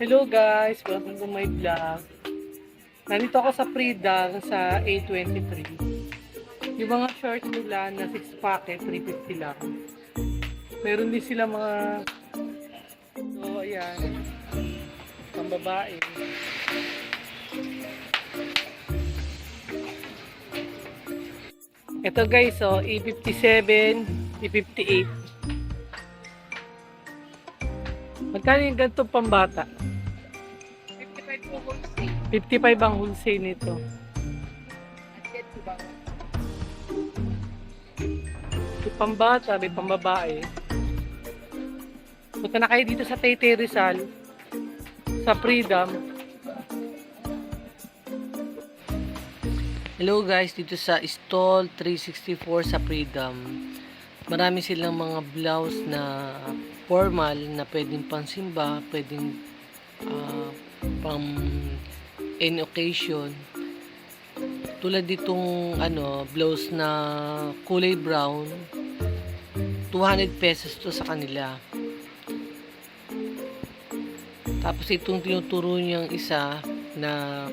Hello guys, welcome to my vlog. Nandito ako sa Prida sa A23. Yung mga short nila na 6 packet, 350 lang. Meron din sila mga ayan, pambabae. Ito guys, E57, E58. Magkano yung ganito pambata? 55 po wholesale. 55 ang wholesale nito. At yan po ba? May pambata, may pambabae. Punta na kayo dito sa Taytay Rizal, sa Freedom. Hello guys, dito sa stall 364 sa Freedom. Marami silang mga blouse na formal na pwedeng pang-simba, pwedeng pang any occasion. Tulad ditong blouse na kulay brown, 200 pesos to sa kanila. Tapos itong tinuturo niyang isa na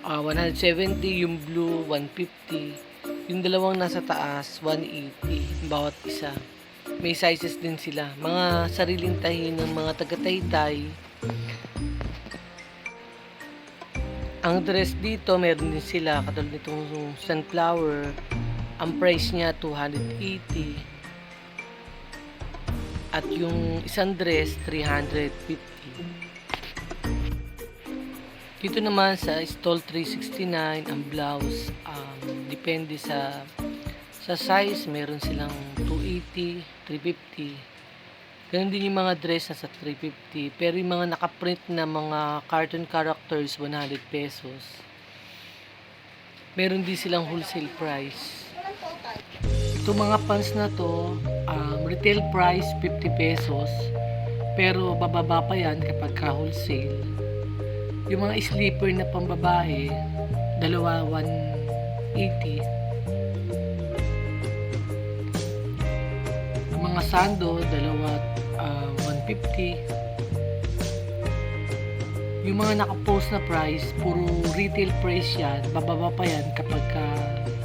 170, yung blue 150, yung dalawang nasa taas 180 bawat isa. May sizes din sila, mga sariling tahi ng mga taga-Taytay. Ang dress dito meron din sila katulad nitong sunflower. Ang price niya 280 at yung isang dress 350. Dito naman sa stall 369 ang blouse, depende sa size, meron silang 280, 350. Ganun din yung mga dress na sa 350. Pero yung mga nakaprint na mga cartoon characters, 100 pesos. Meron din silang wholesale price. Itong mga pants na to, retail price 50 pesos. Pero bababa pa yan kapag ka-wholesale. Yung mga sleeper na pambabae, dalawa 180. Yung mga sando, dalawa 150. Yung mga nakapost na price, puro retail price yan. Bababa pa yan kapag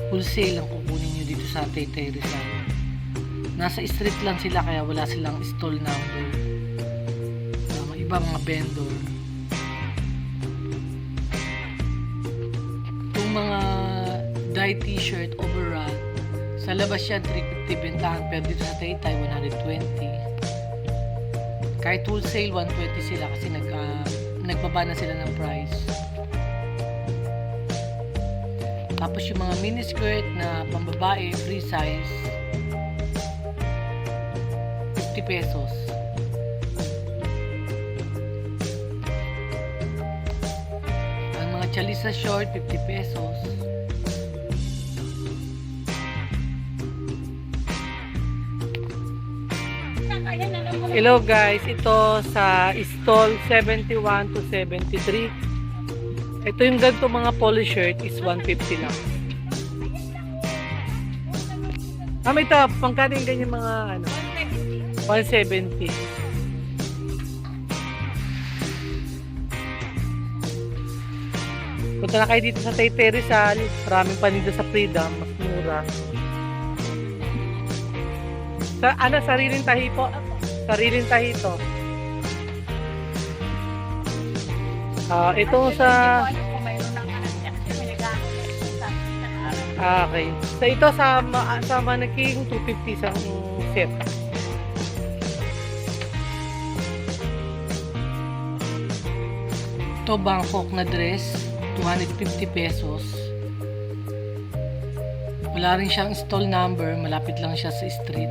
wholesale ang kukunin nyo dito sa Taytay Rizal. Nasa street lang sila kaya wala silang stall number. Iba mga vendor. Mga dye t-shirt overall sa labas yan 350 bentahan, pero dito sa Taytay 120. Kahit wholesale 120 sila kasi nagbaba na sila ng price. Tapos yung mga mini skirt na pambabae free size 50 pesos. Chalisa short, 50 pesos. Hello guys, ito sa stall 71 to 73. Ito yung ganito mga polo shirt is 150 lang. May top, pangkano yung ganyan mga 170. Punta na kayo dito sa Taytay Rizal. Maraming paninda sa Freedom. Mas mura. Sariling tahi po? Sariling tahi to. Ito sa... Okay. So ito sa Manaking 250 sa set. Ito Bangkok na dress. 250 pesos. Wala rin siyang stall number, malapit lang siya sa street.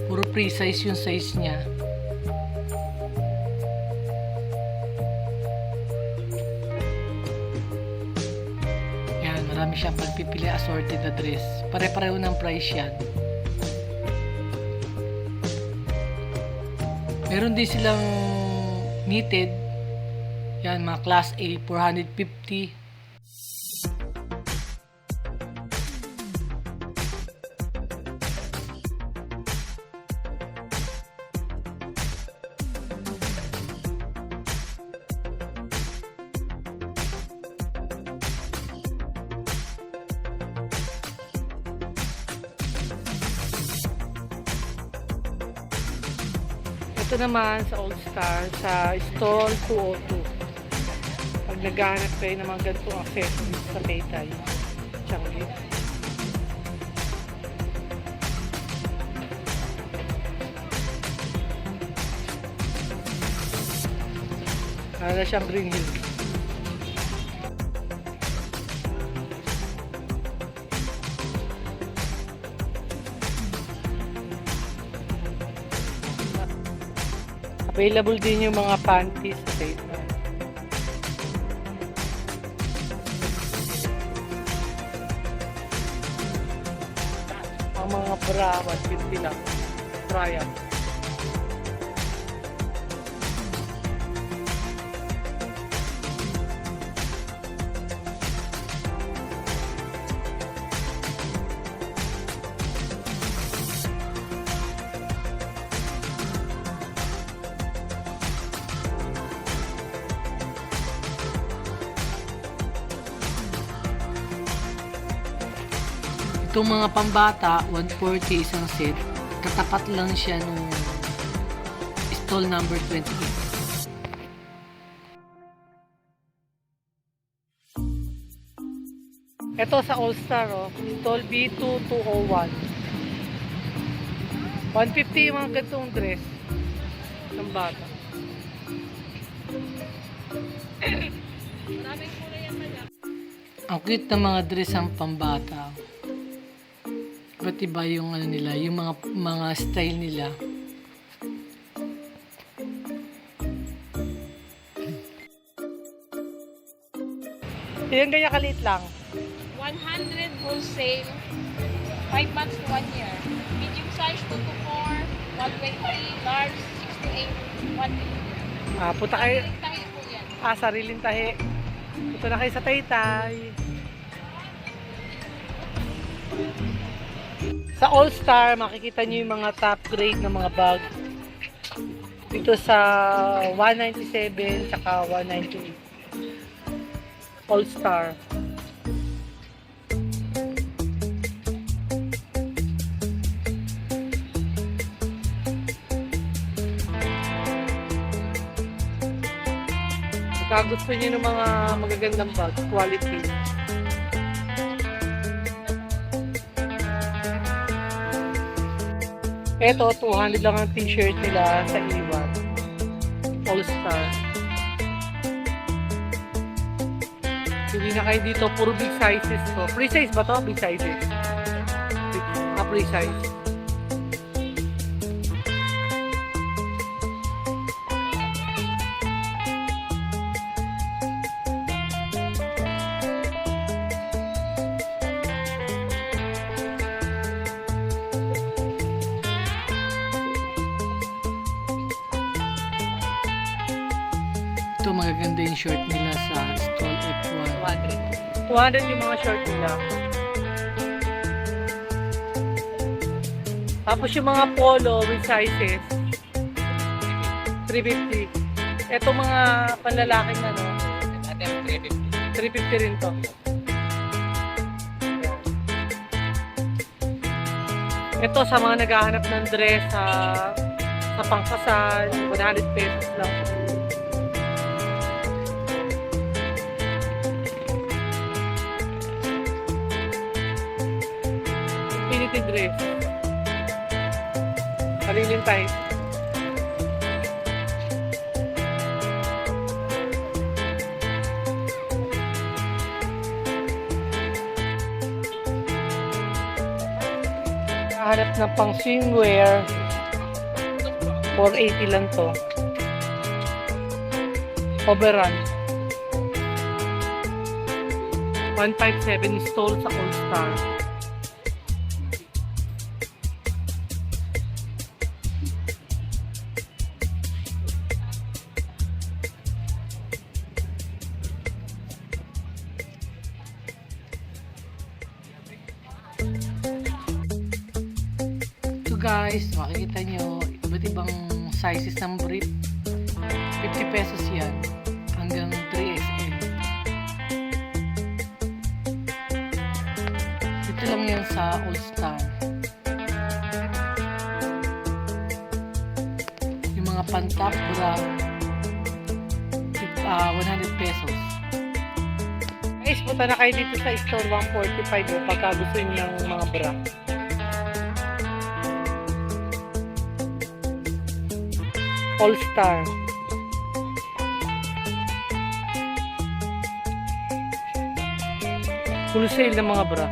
Puro pre-size yung size niya. Yan, marami siyang pagpipili assorted na dress. Pare-pareho ng price yan. Meron din silang knitted. Yan, mga class A, 450. Ito naman sa All Star, sa stall 202. Pag naghahanap kayo ng mga ganitong accessories sa Taytay, Changi. Para siyang Green Hill. Available din yung mga panties sa Taytay. Ang mga bra, 150 lang. Trial. Itong mga pambata, 140 isang set. Katapat lang siya nung stall number 28. Ito sa All Star, oh, stall B2201. 150 yung mga gantong dress ng bata. Maraming kulay yan, madam. Ang cute ng mga dress ang pambata. Iba't iba yung ano nila, yung mga style nila. Yung ganyan kalit lang. 100 wholesale, 5 months to 1 year. Medium size 2 to 4, 120, large 68, 150. Punta kayo, Tayo po yan. sariling tahi. Punta na kayo sa Taytay. Sa All Star, makikita nyo yung mga top grade ng mga bag. Dito sa 197 tsaka 198. All Star. Pagka gusto nyo ng mga magagandang bag, quality. Eto, 200 lang ang t-shirt nila sa Iwan. All Star. Hindi na kayo dito, puro big sizes to. Free size ba to? Big sizes. Free size. Ito magaganda yung short nila sa stall F1. 200 yung mga short nila. Tapos yung mga polo with sizes 350. Ito mga panlalaking ano 350 rin to. Ito sa mga naghahanap ng dress sa pangkasal, 100 pesos lang. Infinity dress. Sariling type. Hanap ng pang swimwear. 480 lang to. Overrun. 157 stall sa All Star. Guys, makikita nyo iba't ibang sizes ng brief. 50 pesos yan hanggang 3XL. Dito lang yan sa All Star. Yung mga pantap bra, 100 pesos. Guys, punta na kayo dito sa store 145 pagka gusto niyo ng mga bra. All Star. Full sale ng mga bra.